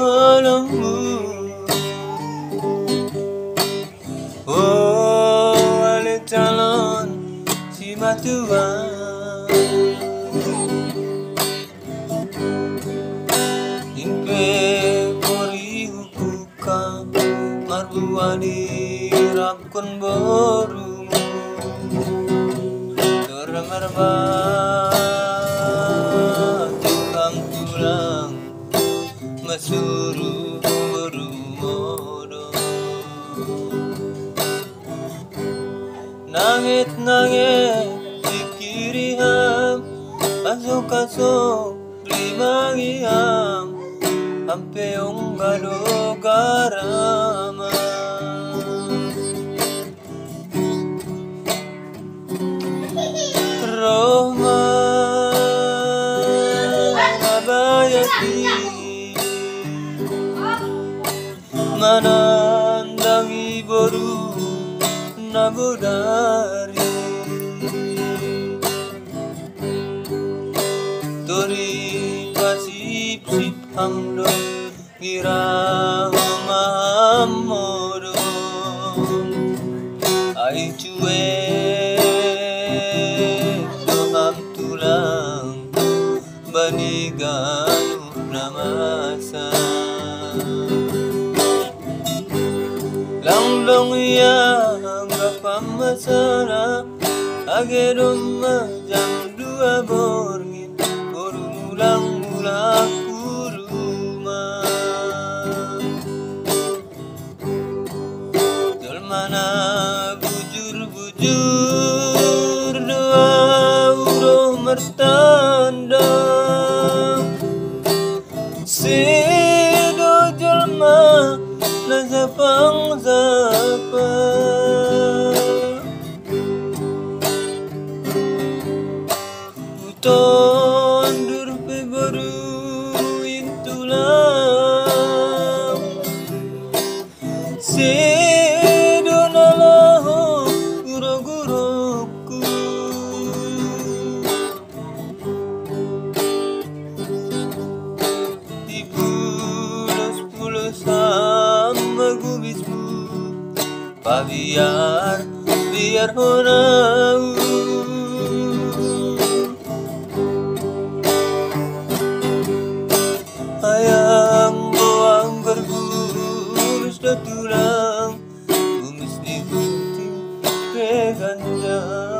dalammu. Oh, wale calon si matuan, ingpe kori hukuka marbuani rakon borumu termerba tukang tulang masuru berumodo. Nangit-nangit dikiriham kasok-kasok limangiham ampeong galo garama. Roma abayati manandangi boru nabudari tori pasip-sip hamdo irahamamoro ai cuwe doham tulang baniganu namasa langlong yang pamasara agerum jam 2 borngin boru mulang-mulang kuruma dolmana bujur-bujur doa uroh mertanda sedo jelma nazapang-zapa tondur pe baru intulang sedonalaho guro-guroku dipulos-pulos sama gubismu pabiar biar honau ayang boang bergurus dan tulang kumis di gunting peganja.